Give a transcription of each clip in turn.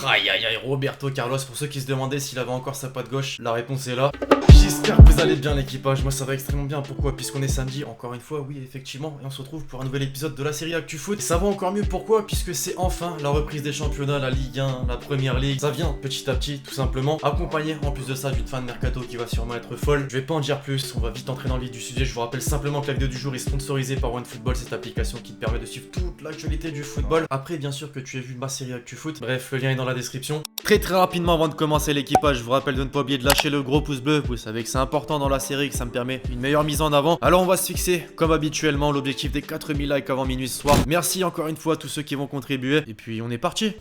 Aïe aïe aïe, Roberto Carlos, pour ceux qui se demandaient s'il avait encore sa patte gauche, la réponse est là. J'espère que vous allez bien l'équipage, moi ça va extrêmement bien, pourquoi? Puisqu'on est samedi, encore une fois, oui effectivement, et on se retrouve pour un nouvel épisode de la série ActuFoot. Et ça va encore mieux, pourquoi? Puisque c'est enfin la reprise des championnats, la Ligue 1, la Première Ligue. Ça vient petit à petit, tout simplement, accompagné en plus de ça d'une fin de mercato qui va sûrement être folle. Je vais pas en dire plus, on va vite entrer dans le vif du sujet. Je vous rappelle simplement que la vidéo du jour est sponsorisée par OneFootball, cette application qui te permet de suivre toute l'actualité du football. Après bien sûr que tu aies vu ma série ActuFoot, bref le lien est dans la description. Très rapidement avant de commencer l'équipage, je vous rappelle de ne pas oublier de lâcher le gros pouce bleu, vous savez que c'est important dans la série, que ça me permet une meilleure mise en avant. Alors on va se fixer comme habituellement l'objectif des 4000 likes avant minuit ce soir. Merci encore une fois à tous ceux qui vont contribuer et puis on est parti.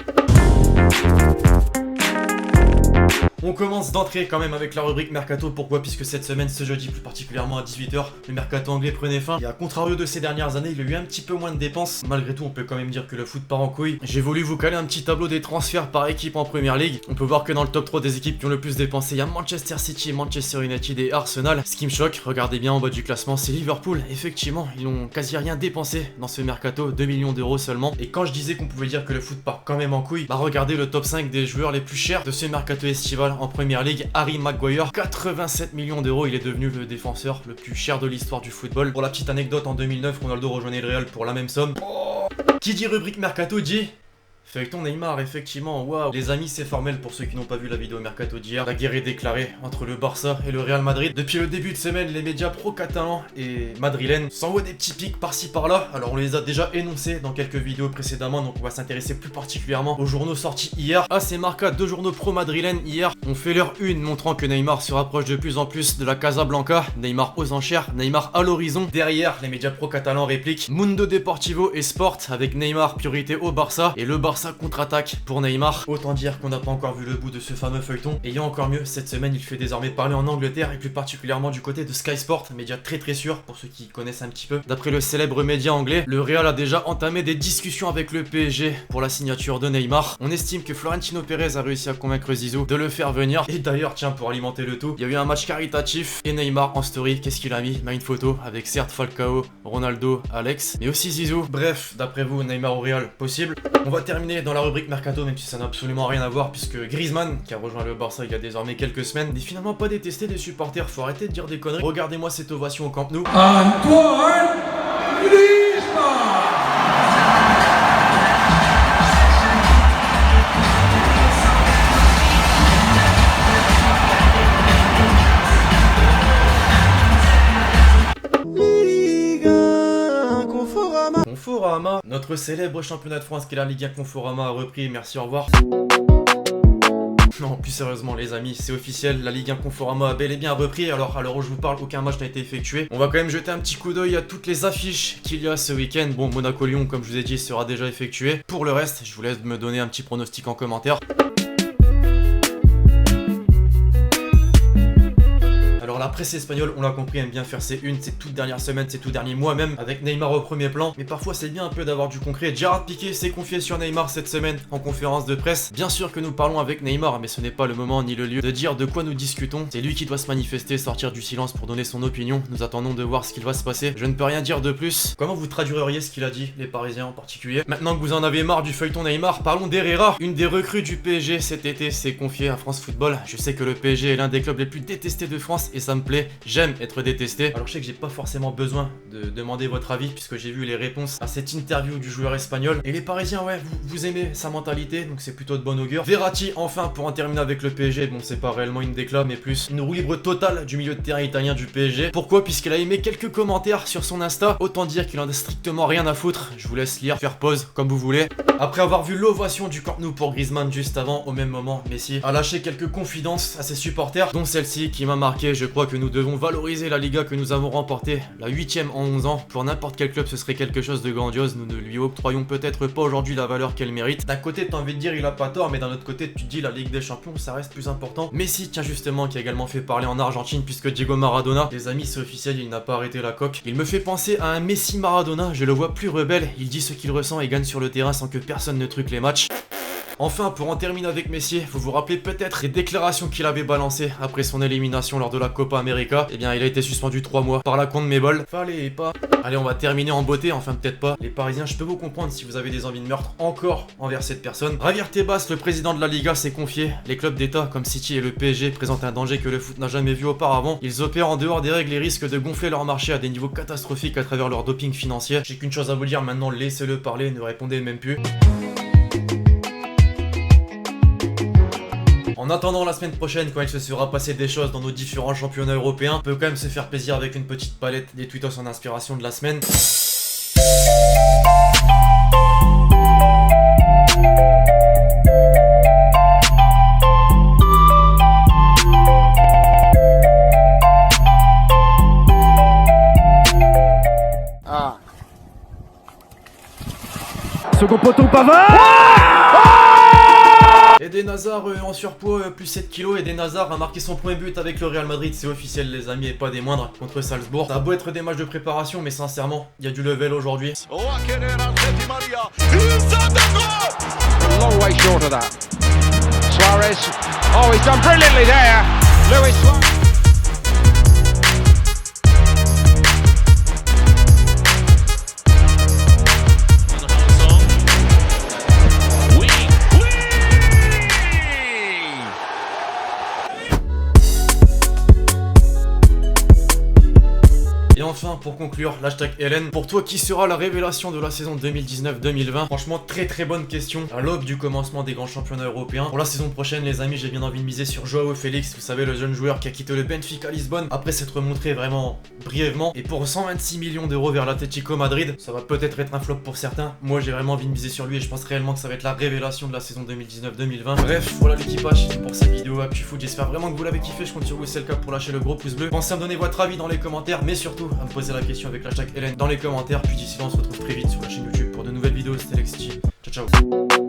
On commence d'entrée quand même avec la rubrique Mercato. Pourquoi? Puisque cette semaine, ce jeudi plus particulièrement à 18h, le Mercato anglais prenait fin. Et à contrario de ces dernières années, il y a eu un petit peu moins de dépenses. Malgré tout, on peut quand même dire que le foot part en couille. J'ai voulu vous caler un petit tableau des transferts par équipe en Première Ligue. On peut voir que dans le top 3 des équipes qui ont le plus dépensé, il y a Manchester City, Manchester United et Arsenal. Ce qui me choque, regardez bien en bas du classement, c'est Liverpool. Effectivement, ils n'ont quasi rien dépensé dans ce Mercato, 2 millions d'euros seulement. Et quand je disais qu'on pouvait dire que le foot part quand même en couille, bah regardez le top 5 des joueurs les plus chers de ce Mercato estival en Première Ligue. Harry Maguire, 87 millions d'euros, il est devenu le défenseur le plus cher de l'histoire du football. Pour la petite anecdote, en 2009, Ronaldo rejoignait le Real pour la même somme. Qui dit rubrique Mercato dit feuilleton Neymar, effectivement, waouh. Les amis, c'est formel pour ceux qui n'ont pas vu la vidéo Mercato d'hier. La guerre est déclarée entre le Barça et le Real Madrid. Depuis le début de semaine, les médias pro-catalans et madrilènes s'envoient des petits pics par-ci par-là. Alors on les a déjà énoncés dans quelques vidéos précédemment, donc on va s'intéresser plus particulièrement aux journaux sortis hier. AC Marca, deux journaux pro-madrilènes hier, ont fait leur une, montrant que Neymar se rapproche de plus en plus de la Casablanca. Neymar aux enchères, Neymar à l'horizon. Derrière, les médias pro-catalans répliquent Mundo Deportivo et Sport, avec Neymar priorité au Barça, et le Barça contre-attaque pour Neymar. Autant dire qu'on n'a pas encore vu le bout de ce fameux feuilleton. Et il y a encore mieux, cette semaine il fait désormais parler en Angleterre et plus particulièrement du côté de Sky Sport, média très sûr pour ceux qui connaissent un petit peu. D'après le célèbre média anglais, le Real a déjà entamé des discussions avec le PSG pour la signature de Neymar. On estime que Florentino Pérez a réussi à convaincre Zizou de le faire venir. Et d'ailleurs, tiens, pour alimenter le tout, il y a eu un match caritatif et Neymar en story, qu'est-ce qu'il a mis? Il a une photo avec certes Falcao, Ronaldo, Alex, mais aussi Zizou. Bref, d'après vous, Neymar au Real, possible? On va terminer dans la rubrique Mercato, même si ça n'a absolument rien à voir, puisque Griezmann, qui a rejoint le Barça il y a désormais quelques semaines, n'est finalement pas détesté des supporters. Faut arrêter de dire des conneries. Regardez-moi cette ovation au Camp Nou. Antoine Griezmann. Conforama, notre célèbre championnat de France qui est la Ligue 1 Conforama a repris, merci, au revoir. Non, plus sérieusement les amis, c'est officiel, la Ligue 1 Conforama a bel et bien repris. Alors à l'heure où je vous parle, aucun match n'a été effectué. On va quand même jeter un petit coup d'œil à toutes les affiches qu'il y a ce week-end. Bon, Monaco-Lyon, comme je vous ai dit, sera déjà effectué. Pour le reste, je vous laisse me donner un petit pronostic en commentaire. Alors la presse espagnole, on l'a compris, aime bien faire ses unes, ces toutes dernières semaines, ces tout derniers mois même, avec Neymar au premier plan. Mais parfois c'est bien un peu d'avoir du concret. Gerard Piqué s'est confié sur Neymar cette semaine en conférence de presse. Bien sûr que nous parlons avec Neymar, mais ce n'est pas le moment ni le lieu de dire de quoi nous discutons. C'est lui qui doit se manifester, sortir du silence pour donner son opinion. Nous attendons de voir ce qu'il va se passer. Je ne peux rien dire de plus. Comment vous traduiriez ce qu'il a dit, les Parisiens en particulier? Maintenant que vous en avez marre du feuilleton Neymar, parlons d'Herrera. Une des recrues du PSG cet été s'est confiée à France Football. Je sais que le PSG est l'un des clubs les plus détestés de France et ça me plaît. J'aime être détesté. Alors je sais que j'ai pas forcément besoin de demander votre avis puisque j'ai vu les réponses à cette interview du joueur espagnol. Et les Parisiens, ouais, vous aimez sa mentalité, donc c'est plutôt de bon augure. Verratti, enfin, pour en terminer avec le PSG, bon c'est pas réellement une décla mais plus une roue libre totale du milieu de terrain italien du PSG. Pourquoi? Puisqu'il a aimé quelques commentaires sur son Insta. Autant dire qu'il en a strictement rien à foutre. Je vous laisse lire, faire pause, comme vous voulez. Après avoir vu l'ovation du Camp Nou pour Griezmann juste avant, au même moment, Messi a lâché quelques confidences à ses supporters, dont celle-ci qui m'a marqué. Je crois que nous devons valoriser la Liga que nous avons remportée, la 8ème en 11 ans. Pour n'importe quel club, ce serait quelque chose de grandiose. Nous ne lui octroyons peut-être pas aujourd'hui la valeur qu'elle mérite. D'un côté, t'as envie de dire il a pas tort, mais d'un autre côté, tu te dis la Ligue des Champions, ça reste plus important. Messi, tiens justement, qui a également fait parler en Argentine, puisque Diego Maradona, les amis, c'est officiel, il n'a pas arrêté la coque. Il me fait penser à un Messi Maradona, je le vois plus rebelle. Il dit ce qu'il ressent et gagne sur le terrain sans que personne ne truque les matchs. Enfin, pour en terminer avec Messi, vous vous rappelez peut-être les déclarations qu'il avait balancées après son élimination lors de la Copa América. Eh bien, il a été suspendu 3 mois par la CONMEBOL. Fallait pas. Allez, on va terminer en beauté, enfin peut-être pas. Les Parisiens, je peux vous comprendre si vous avez des envies de meurtre encore envers cette personne. Javier Tebas, le président de la Liga, s'est confié. Les clubs d'État comme City et le PSG présentent un danger que le foot n'a jamais vu auparavant. Ils opèrent en dehors des règles et risquent de gonfler leur marché à des niveaux catastrophiques à travers leur doping financier. J'ai qu'une chose à vous dire maintenant, laissez-le parler, ne répondez même plus. En attendant la semaine prochaine, quand il se sera passé des choses dans nos différents championnats européens, on peut quand même se faire plaisir avec une petite palette des tweetos en inspiration de la semaine. Second poteau, Pavard. Eden Hazard en surpoids, plus 7 kg. Eden Hazard a marqué son premier but avec le Real Madrid, c'est officiel les amis et pas des moindres, contre Salzbourg. Ça a beau être des matchs de préparation, mais sincèrement, il y a du level aujourd'hui. Long way short of that. Suarez. Oh, he's done brilliantly there. Luis Suarez. Et enfin, pour conclure, l'hashtag Hélène. Pour toi, qui sera la révélation de la saison 2019-2020? Franchement, très bonne question. À l'aube du commencement des grands championnats européens. Pour la saison prochaine, les amis, j'ai bien envie de miser sur Joao Félix. Vous savez, le jeune joueur qui a quitté le Benfica Lisbonne après s'être montré vraiment brièvement. Et pour 126 millions d'euros vers l'Atlético Madrid, ça va peut-être être un flop pour certains. Moi, j'ai vraiment envie de miser sur lui et je pense réellement que ça va être la révélation de la saison 2019-2020. Bref, voilà l'équipage pour cette vidéo ActuFoot. J'espère vraiment que vous l'avez kiffé. Je compte sur vous, c'est le cas, pour lâcher le gros pouce bleu. Pensez à me donner votre avis dans les commentaires, mais surtout à me poser la question avec l'hashtag Hélène dans les commentaires. Puis d'ici là, on se retrouve très vite sur la chaîne YouTube pour de nouvelles vidéos. C'était Lexty. Ciao ciao.